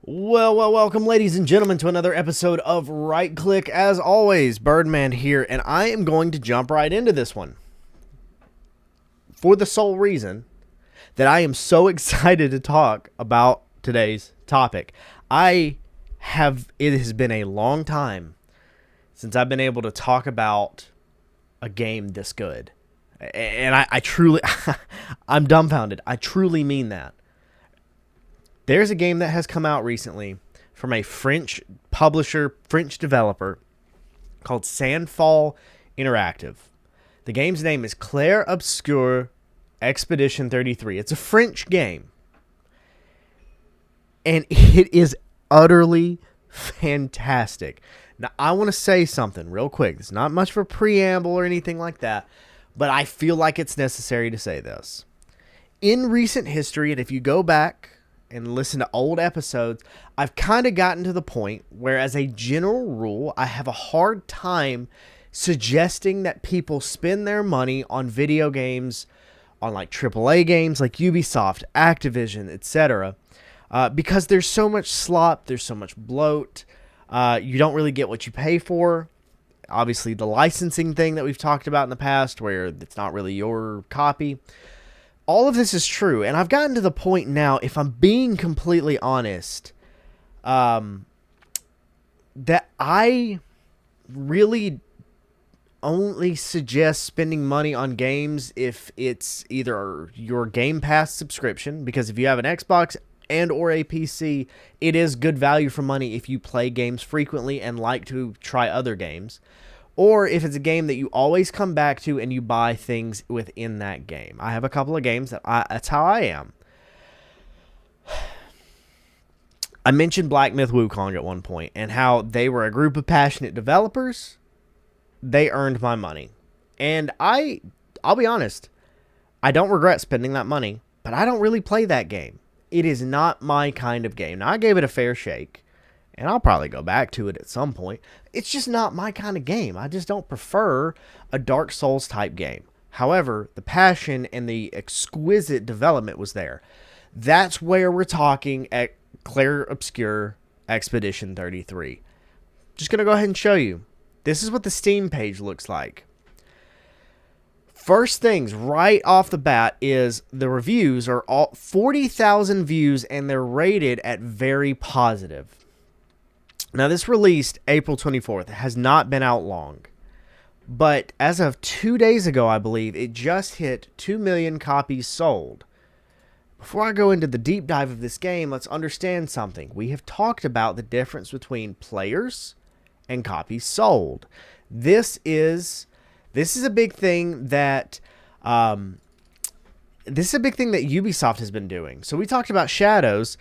Welcome, ladies and gentlemen, to another episode of Right Click. As always, Birdman here, and I am going to jump right into this one for the sole reason that I am so excited to talk about today's topic. It has been a long time since I've been able to talk about a game this good. And I truly, I'm dumbfounded. I truly mean that. There's a game that has come out recently from a French publisher, French developer called Sandfall Interactive. The game's name is Clair Obscur Expedition 33. It's a French game. And it is utterly fantastic. Now, I want to say something real quick. It's not much of a preamble or anything like that, but I feel like it's necessary to say this. In recent history, and if you go back and listen to old episodes, I've kind of gotten to the point where, as a general rule, I have a hard time suggesting that people spend their money on video games, on like AAA games like Ubisoft, Activision, etc. Because there's so much slop, there's so much bloat, you don't really get what you pay for. Obviously, the licensing thing that we've talked about in the past, where it's not really your copy. All of this is true, and I've gotten to the point now, if I'm being completely honest, that I really only suggest spending money on games if it's either your Game Pass subscription, because if you have an Xbox and or a PC, it is good value for money if you play games frequently and like to try other games. Or if it's a game that you always come back to and you buy things within that game. I have a couple of games that's how I am. I mentioned Black Myth Wukong at one point and how they were a group of passionate developers. They earned my money. And I'll be honest, I don't regret spending that money, but I don't really play that game. It is not my kind of game. Now, I gave it a fair shake, and I'll probably go back to it at some point. It's just not my kind of game. I just don't prefer a Dark Souls type game. However, the passion and the exquisite development was there. That's where we're talking at Clair Obscur Expedition 33. Just going to go ahead and show you. This is what the Steam page looks like. First things right off the bat is the reviews are all 40,000 views, and they're rated at very positive. Now, this released April 24th. It has not been out long. But as of 2 days ago, I believe, it just hit 2 million copies sold. Before I go into the deep dive of this game, let's understand something. We have talked about the difference between players and copies sold. This is a big thing that Ubisoft has been doing. So we talked about Shadows.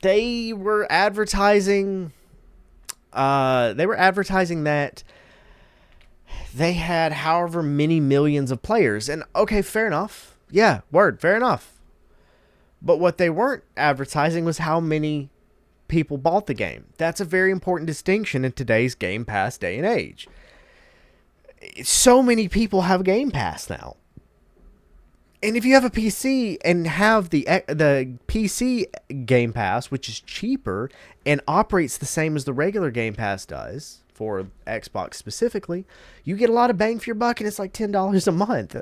They were advertising that they had however many millions of players. And okay, fair enough. Yeah, fair enough. But what they weren't advertising was how many people bought the game. That's a very important distinction in today's Game Pass day and age. So many people have Game Pass now. And if you have a PC and have the PC Game Pass, which is cheaper and operates the same as the regular Game Pass does, for Xbox specifically, you get a lot of bang for your buck, and it's like $10 a month.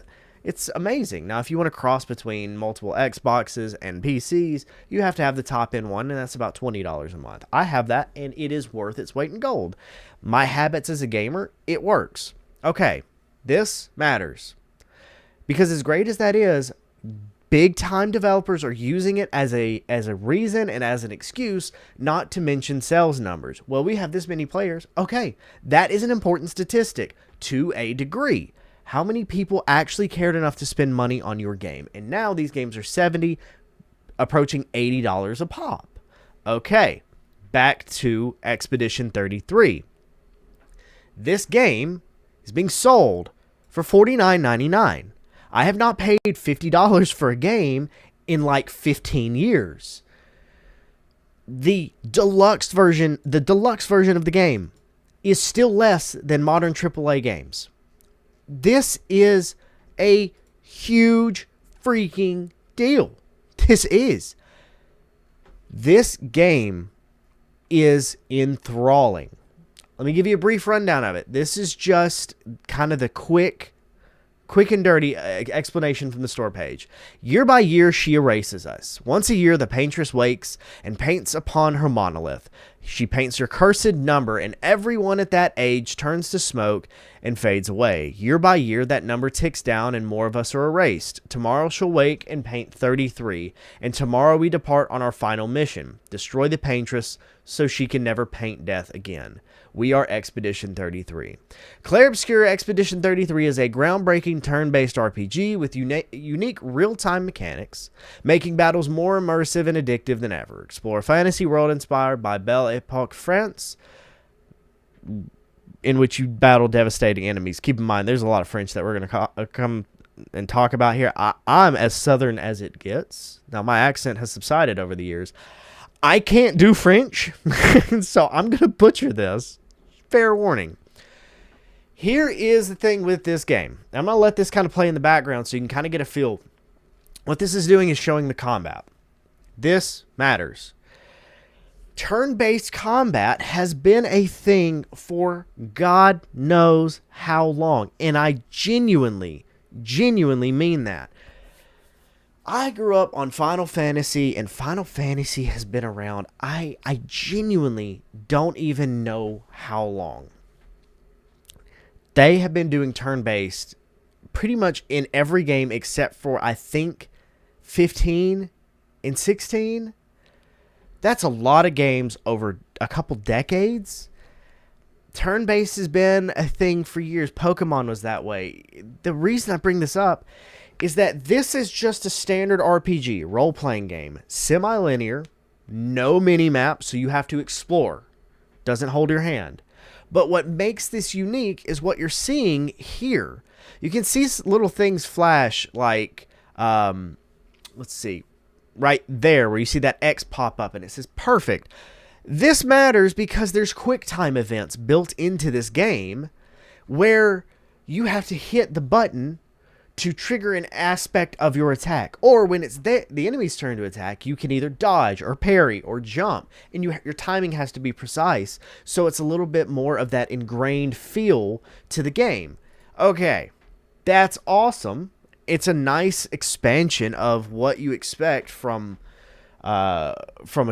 It's amazing. Now, if you want to cross between multiple Xboxes and PCs, you have to have the top-end one, and that's about $20 a month. I have that, and it is worth its weight in gold. My habits as a gamer, it works. Okay, this matters. Because as great as that is, big-time developers are using it as a reason and as an excuse not to mention sales numbers. Well, we have this many players. Okay, that is an important statistic to a degree. How many people actually cared enough to spend money on your game? And now these games are $70, approaching $80 a pop. Okay, back to Expedition 33. This game is being sold for $49.99. I have not paid $50 for a game in like 15 years. The deluxe version of the game is still less than modern AAA games. This is a huge freaking deal. This is. This game is enthralling. Let me give you a brief rundown of it. This is just kind of the quick and dirty explanation from the store page. Year by year, she erases us. Once a year, the paintress wakes and paints upon her monolith. She paints her cursed number, and everyone at that age turns to smoke and fades away. Year by year, that number ticks down and more of us are erased. Tomorrow she'll wake and paint 33, and tomorrow we depart on our final mission. Destroy the paintress so she can never paint death again. We are Expedition 33. Clair Obscur Expedition 33 is a groundbreaking turn-based RPG with unique real-time mechanics, making battles more immersive and addictive than ever. Explore a fantasy world inspired by Belle Epoque France, in which you battle devastating enemies. Keep in mind, there's a lot of French that we're going to come and talk about here. I'm as southern as it gets. Now, my accent has subsided over the years. I can't do French, so I'm going to butcher this. Fair warning. Here is the thing with this game. I'm going to let this kind of play in the background so you can kind of get a feel. What this is doing is showing the combat. This matters. Turn-based combat has been a thing for God knows how long, and I genuinely mean that. I grew up on Final Fantasy, and Final Fantasy has been around. I genuinely don't even know how long. They have been doing turn-based pretty much in every game except for, I think, 15 and 16. That's a lot of games over a couple decades. Turn-based has been a thing for years. Pokemon was that way. The reason I bring this up is that this is just a standard RPG, role-playing game. Semi-linear, no mini-map, so you have to explore. Doesn't hold your hand. But what makes this unique is what you're seeing here. You can see little things flash like, let's see, right there where you see that X pop up and it says perfect. This matters because there's quick time events built into this game where you have to hit the button to trigger an aspect of your attack. Or when it's the enemy's turn to attack, you can either dodge or parry or jump. And your timing has to be precise. So it's a little bit more of that ingrained feel to the game. Okay, that's awesome. It's a nice expansion of what you expect from a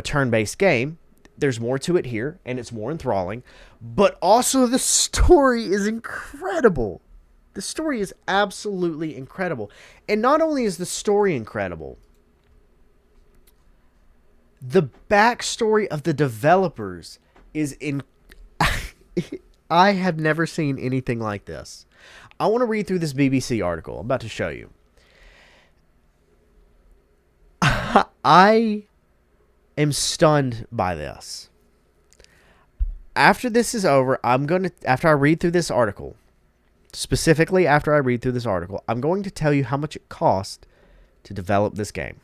turn-based game. There's more to it here, and it's more enthralling. But also the story is incredible. The story is absolutely incredible. And not only is the story incredible, the backstory of the developers is I have never seen anything like this. I want to read through this BBC article I'm about to show you. I am stunned by this. After this is over, after I read through this article, specifically after I read through this article, I'm going to tell you how much it cost to develop this game.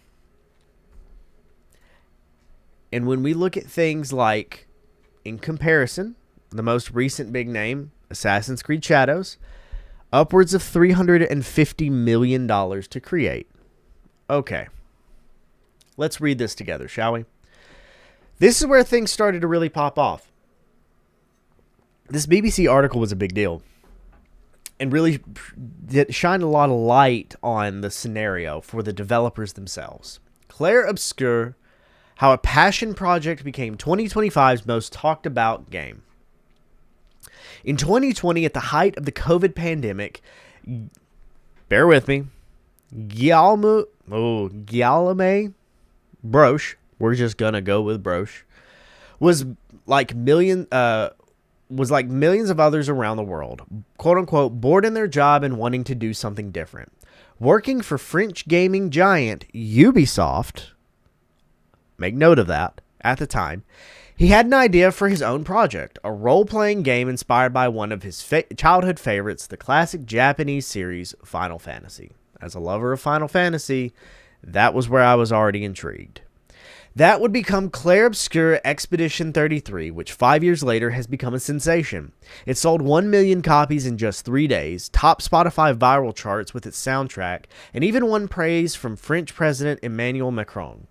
And when we look at things like, in comparison, the most recent big name, Assassin's Creed Shadows, upwards of $350 million to create. Okay. Let's read this together, shall we? This is where things started to really pop off. This BBC article was a big deal and really shined a lot of light on the scenario for the developers themselves. Clair Obscur, how a passion project became 2025's most talked about game. In 2020, at the height of the COVID pandemic, bear with me, Guillaume Broche, we're just gonna go with Broche, was like millions of others around the world, quote unquote, bored in their job and wanting to do something different. Working for French gaming giant Ubisoft, make note of that, at the time, he had an idea for his own project, a role-playing game inspired by one of his childhood favorites, the classic Japanese series Final Fantasy. As a lover of Final Fantasy, that was where I was already intrigued. That would become Clair Obscur Expedition 33, which 5 years later has become a sensation. It sold 1 million copies in just 3 days, topped Spotify viral charts with its soundtrack, and even won praise from French President Emmanuel Macron.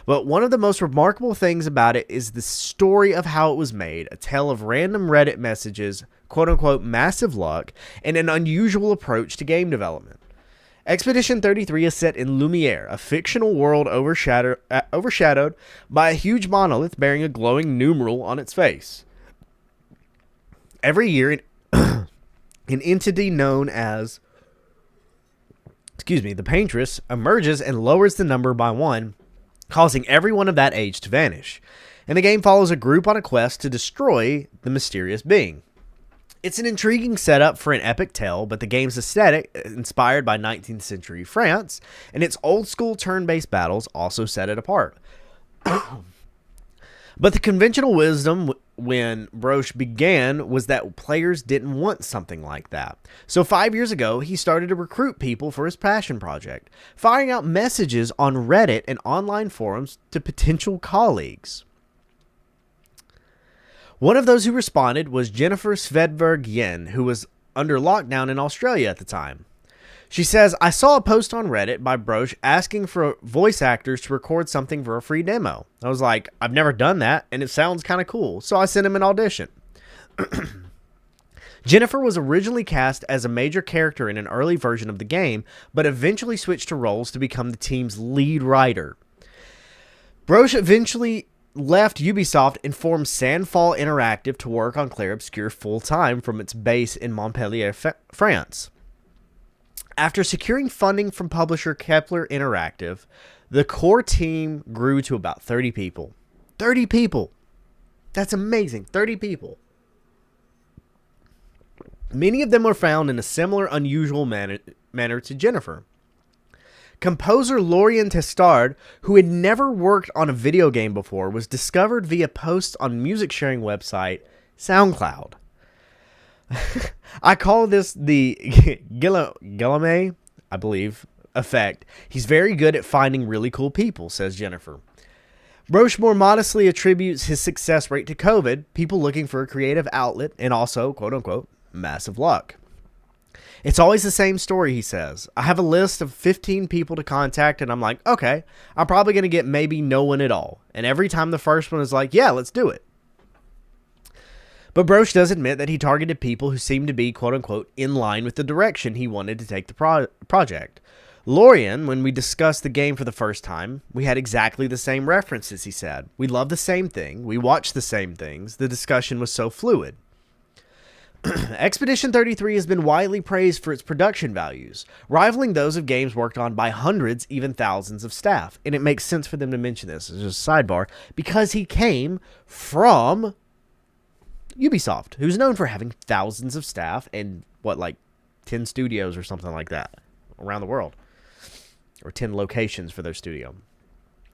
But one of the most remarkable things about it is the story of how it was made, a tale of random Reddit messages, quote-unquote massive luck, and an unusual approach to game development. Expedition 33 is set in Lumiere, a fictional world overshadowed by a huge monolith bearing a glowing numeral on its face. Every year, an entity known as the Paintress emerges and lowers the number by 1, causing everyone of that age to vanish. And the game follows a group on a quest to destroy the mysterious being. It's an intriguing setup for an epic tale, but the game's aesthetic, inspired by 19th century France, and its old-school turn-based battles also set it apart. But the conventional wisdom when Broche began was that players didn't want something like that. So 5 years ago, he started to recruit people for his passion project, firing out messages on Reddit and online forums to potential colleagues. One of those who responded was Jennifer Svedberg Yen, who was under lockdown in Australia at the time. She says, I saw a post on Reddit by Broche asking for voice actors to record something for a free demo. I was like, I've never done that, and it sounds kind of cool, so I sent him an audition. Jennifer was originally cast as a major character in an early version of the game, but eventually switched to roles to become the team's lead writer. Broche eventually left Ubisoft and formed Sandfall Interactive to work on Clair Obscur full-time from its base in Montpellier, France. After securing funding from publisher Kepler Interactive, the core team grew to about 30 people. 30 people! That's amazing. 30 people. Many of them were found in a similar unusual manner to Jennifer. Composer Lorien Testard, who had never worked on a video game before, was discovered via posts on music sharing website SoundCloud. I call this the Guillaume, I believe, effect. He's very good at finding really cool people, says Jennifer. Broche more modestly attributes his success rate to COVID, people looking for a creative outlet, and also, quote-unquote, massive luck. It's always the same story, he says. I have a list of 15 people to contact, and I'm like, okay, I'm probably going to get maybe no one at all. And every time the first one is like, yeah, let's do it. But Broche does admit that he targeted people who seemed to be, quote-unquote, in line with the direction he wanted to take the project. Lorien, when we discussed the game for the first time, we had exactly the same references, he said. We loved the same thing. We watched the same things. The discussion was so fluid. Expedition 33 has been widely praised for its production values, rivaling those of games worked on by hundreds, even thousands of staff. And it makes sense for them to mention this as a sidebar, because he came from Ubisoft, who's known for having thousands of staff and, 10 studios or something like that around the world. Or 10 locations for their studio.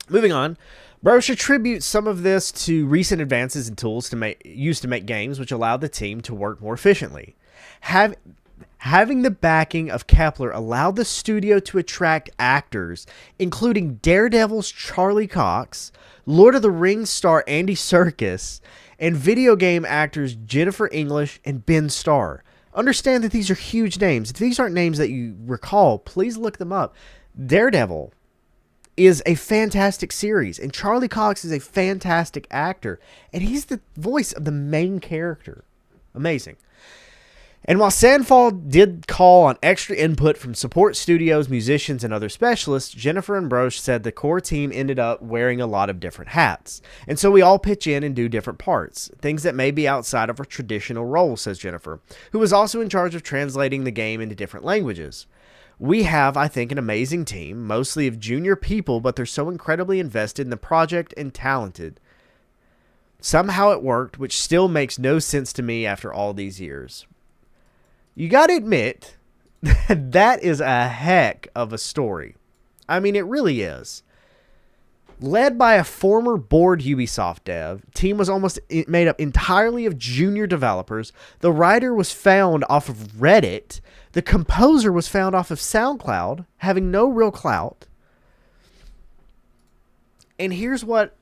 Moving on, Broche attributes some of this to recent advances in tools used to make games, which allowed the team to work more efficiently. Having the backing of Kepler allowed the studio to attract actors, including Daredevil's Charlie Cox, Lord of the Rings star Andy Serkis, and video game actors Jennifer English and Ben Starr. Understand that these are huge names. If these aren't names that you recall, please look them up. Daredevil is a fantastic series, and Charlie Cox is a fantastic actor, and he's the voice of the main character. Amazing. And while Sandfall did call on extra input from support studios, musicians, and other specialists, Jennifer and Broche said the core team ended up wearing a lot of different hats. And so we all pitch in and do different parts, things that may be outside of a traditional role, says Jennifer, who was also in charge of translating the game into different languages. We have, I think, an amazing team, mostly of junior people, but they're so incredibly invested in the project and talented. Somehow it worked, which still makes no sense to me after all these years. You gotta admit, that is a heck of a story. I mean, it really is. Led by a former bored Ubisoft dev, team was almost made up entirely of junior developers. The writer was found off of Reddit. The composer was found off of SoundCloud, having no real clout. And here's what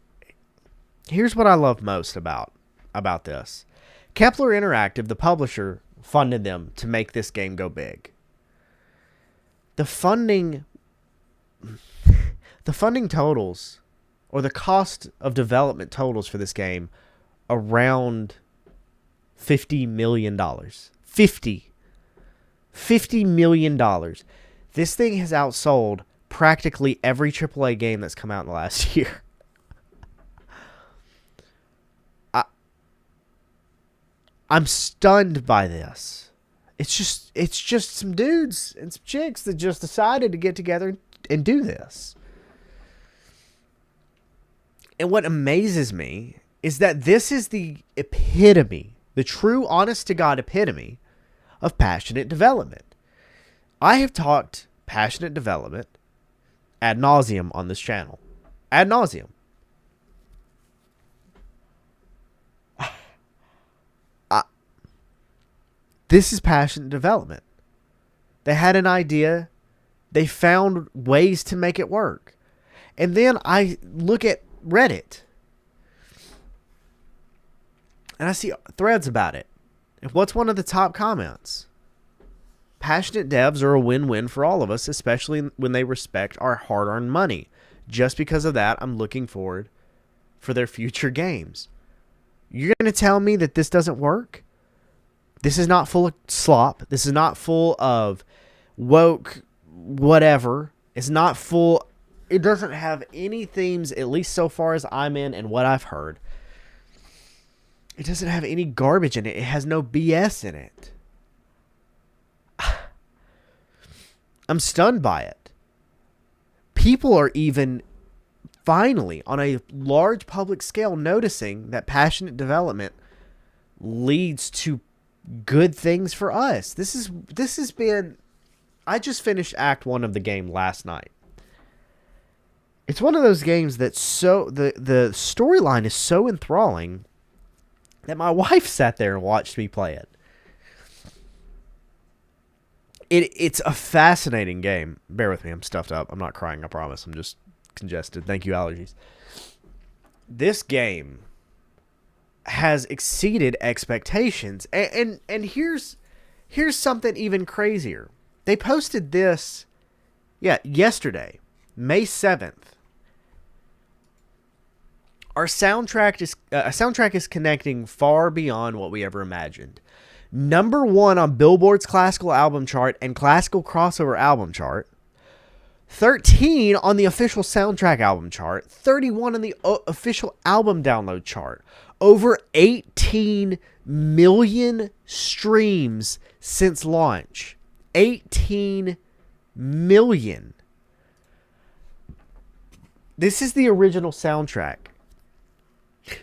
I love most about this. Kepler Interactive, the publisher, funded them to make this game go big. The funding totals, or the cost of development totals for this game around $50 million. $50 million. This thing has outsold practically every AAA game that's come out in the last year. I'm stunned by this. It's just some dudes and some chicks that just decided to get together and do this. And what amazes me is that this is the epitome, the true honest-to-God epitome of passionate development. I have talked passionate development ad nauseum on this channel. Ad nauseum. This is passionate development. They had an idea. They found ways to make it work. And then I look at Reddit. And I see threads about it. And what's one of the top comments? Passionate devs are a win-win for all of us, especially when they respect our hard-earned money. Just because of that, I'm looking forward for their future games. You're going to tell me that this doesn't work? This is not full of slop. This is not full of woke whatever. It's not full. It doesn't have any themes, at least so far as I'm in and what I've heard. It doesn't have any garbage in it. It has no BS in it. I'm stunned by it. People are even finally on a large public scale noticing that passionate development leads to good things for us. This has been, I just finished Act 1 of the game last night. It's one of those games that the storyline is so enthralling that my wife sat there and watched me play it. It's a fascinating game. Bear with me, I'm stuffed up. I'm not crying, I promise. I'm just congested. Thank you, allergies. This game has exceeded expectations. And here's something even crazier. They posted this yesterday, May 7th. Our soundtrack is connecting far beyond what we ever imagined. Number 1 on Billboard's classical album chart and classical crossover album chart. 13 on the official soundtrack album chart. 31 on the official album download chart. Over 18 million streams since launch. 18 million. This is the original soundtrack. I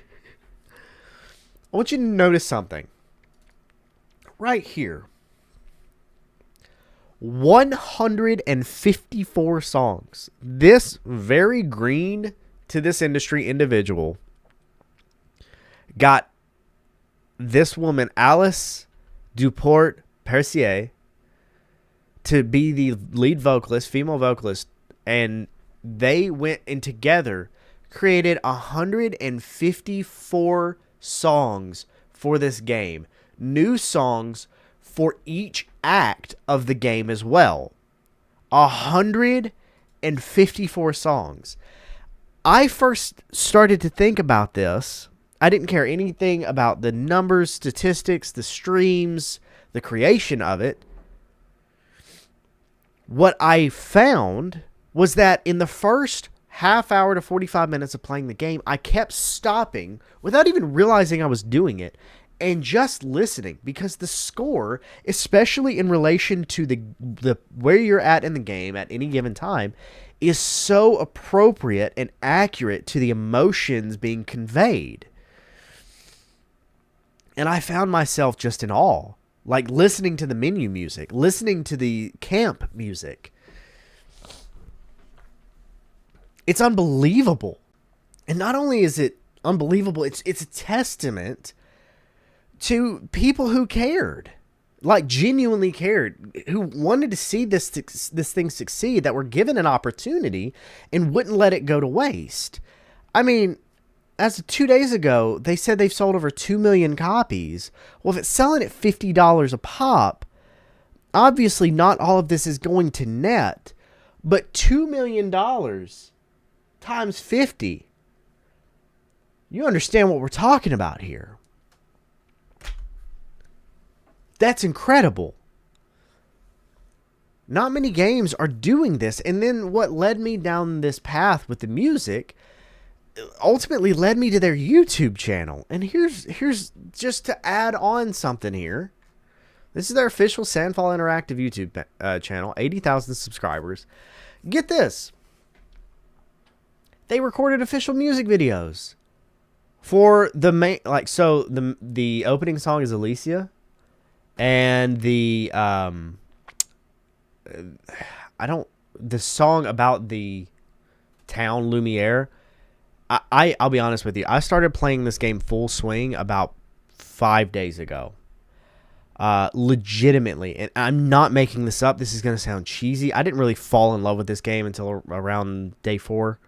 want you to notice something. Right here. 154 songs. This very green to this industry individual got this woman, Alice Duport-Percier, to be the lead vocalist, female vocalist, and they went in together, created 154 songs for this game. New songs for each act of the game as well. 154 songs. I first started to think about this. I didn't care anything about the numbers, statistics, the streams, the creation of it. What I found was that in the first half hour to 45 minutes of playing the game, I kept stopping without even realizing I was doing it and just listening, because the score, especially in relation to the where you're at in the game at any given time, is so appropriate and accurate to the emotions being conveyed. And I found myself just in awe, like listening to the menu music, listening to the camp music. It's unbelievable. And not only is it unbelievable, it's a testament to people who cared, like genuinely cared, who wanted to see this thing succeed, that were given an opportunity and wouldn't let it go to waste. I mean, as of 2 days ago, they said they've sold over 2 million copies. Well, if it's selling at $50 a pop, obviously not all of this is going to net, but $2 million times 50, You understand what we're talking about here. That's incredible. Not many games are doing this. And then what led me down this path with the music ultimately led me to their YouTube channel. And here's just to add on something here. This is their official Sandfall Interactive YouTube channel, 80,000 subscribers. Get this. They recorded official music videos for the main, like, so the opening song is Alicia, and the song about the town Lumiere. I'll be honest with you. I started playing this game full swing about 5 days ago. Legitimately, and I'm not making this up. This is going to sound cheesy. I didn't really fall in love with this game until around day 4.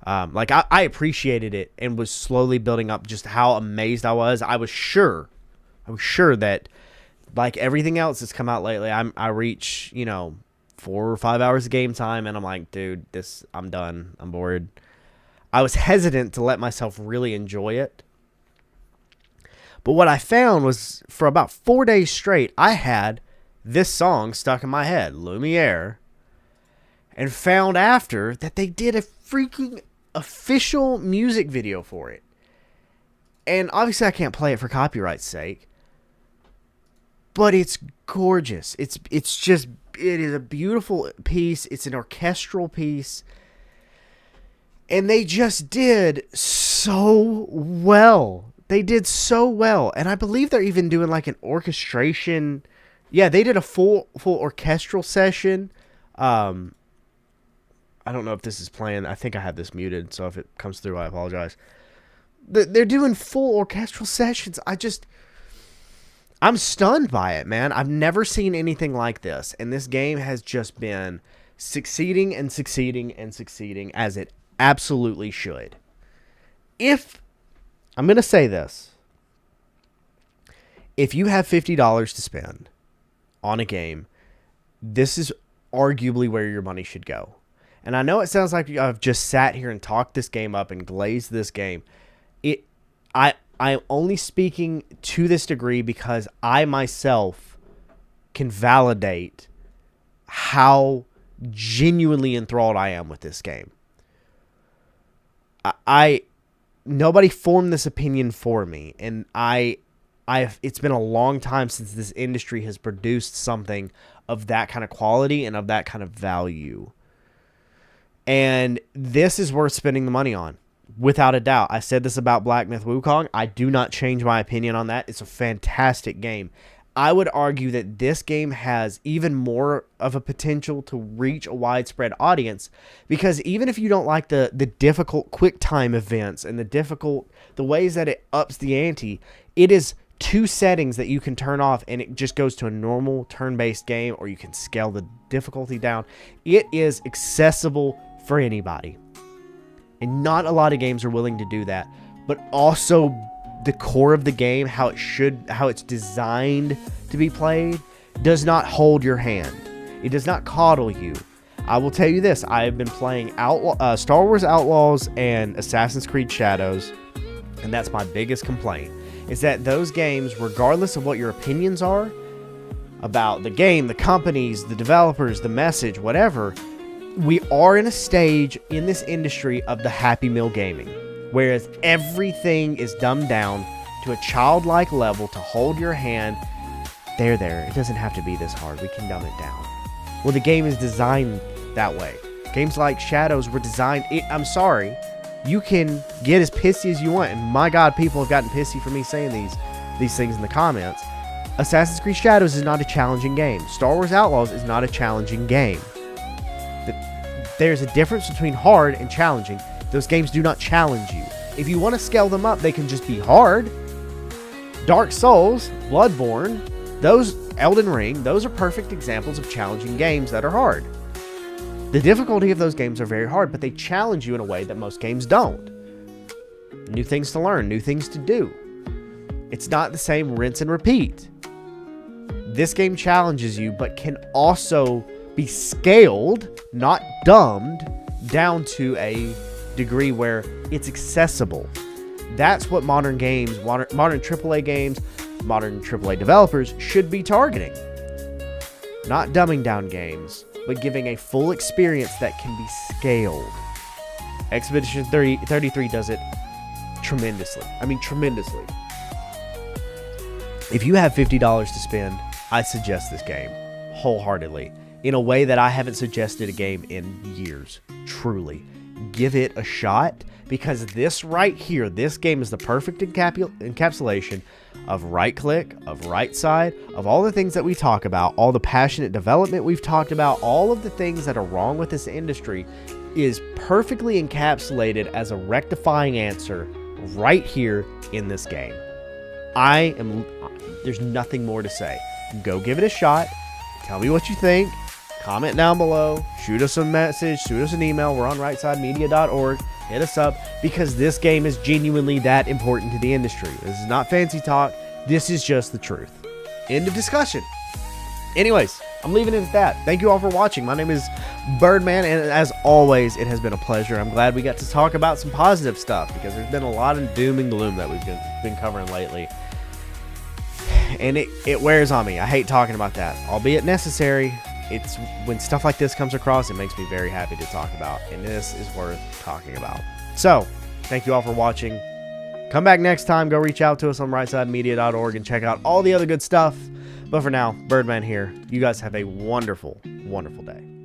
Like I appreciated it and was slowly building up just how amazed I was. I was sure that, like everything else that's come out lately, I reach 4 or 5 hours of game time, and I'm like, dude, I'm done. I'm bored. I was hesitant to let myself really enjoy it. But what I found was, for about 4 days straight, I had this song stuck in my head, Lumiere, and found after that they did a freaking official music video for it. And obviously I can't play it for copyright's sake, but it's gorgeous. It is a beautiful piece. It's an orchestral piece. And they just did so well. They did so well. And I believe they're even doing like an orchestration. Yeah, they did a full orchestral session. I don't know if this is playing. I think I have this muted, so if it comes through, I apologize. They're doing full orchestral sessions. I'm stunned by it, man. I've never seen anything like this. And this game has just been succeeding and succeeding and succeeding, as it absolutely should. I'm going to say this. If you have $50 to spend on a game, this is arguably where your money should go. And I know it sounds like I've just sat here and talked this game up and glazed this game. I'm only speaking to this degree because I myself can validate how genuinely enthralled I am with this game. Nobody formed this opinion for me, and it's been a long time since this industry has produced something of that kind of quality and of that kind of value. And this is worth spending the money on, without a doubt. I said this about Black Myth Wukong. I do not change my opinion on that. It's a fantastic game. I would argue that this game has even more of a potential to reach a widespread audience, because even if you don't like the difficult quick time events and the ways that it ups the ante, it is 2 settings that you can turn off and it just goes to a normal turn-based game, or you can scale the difficulty down. It is accessible for anybody. And not a lot of games are willing to do that. But also the core of the game, how it's designed to be played, does not hold your hand. It does not coddle you. I will tell you this. I have been playing Star Wars Outlaws and Assassin's Creed Shadows, and that's my biggest complaint, is that those games, regardless of what your opinions are about the game, the companies, the developers, the message, whatever, we are in a stage in this industry of the Happy Meal gaming, whereas everything is dumbed down to a childlike level to hold your hand. There. It doesn't have to be this hard. We can dumb it down. Well, the game is designed that way. Games like Shadows were designed... I'm sorry. You can get as pissy as you want. And my God, people have gotten pissy for me saying these things in the comments. Assassin's Creed Shadows is not a challenging game. Star Wars Outlaws is not a challenging game. There's a difference between hard and challenging. Those games do not challenge you. If you want to scale them up, they can just be hard. Dark Souls, Bloodborne, Elden Ring, those are perfect examples of challenging games that are hard. The difficulty of those games are very hard, but they challenge you in a way that most games don't. New things to learn, new things to do. It's not the same rinse and repeat. This game challenges you, but can also be scaled, not dumbed, down to a degree where it's accessible. That's what modern games, modern AAA games, modern AAA developers should be targeting. Not dumbing down games, but giving a full experience that can be scaled. Expedition 33 does it tremendously. I mean, tremendously. If you have $50 to spend, I suggest this game wholeheartedly in a way that I haven't suggested a game in years. Truly. Give it a shot, because this right here, this game is the perfect encapsulation of right click, of right side, of all the things that we talk about, all the passionate development we've talked about, all of the things that are wrong with this industry is perfectly encapsulated as a rectifying answer right here in this game. There's nothing more to say. Go give it a shot. Tell me what you think. Comment down below. Shoot us a message. Shoot us an email. We're on rightsidemedia.org. Hit us up, because this game is genuinely that important to the industry. This is not fancy talk. This is just the truth. End of discussion. Anyways, I'm leaving it at that. Thank you all for watching. My name is Birdman, and as always, it has been a pleasure. I'm glad we got to talk about some positive stuff, because there's been a lot of doom and gloom that we've been covering lately. And it wears on me. I hate talking about that, albeit necessary. It's when stuff like this comes across, it makes me very happy to talk about, and this is worth talking about. So, thank you all for watching. Come back next time. Go reach out to us on rightsidemedia.org and check out all the other good stuff. But for now, Birdman here. You guys have a wonderful, wonderful day.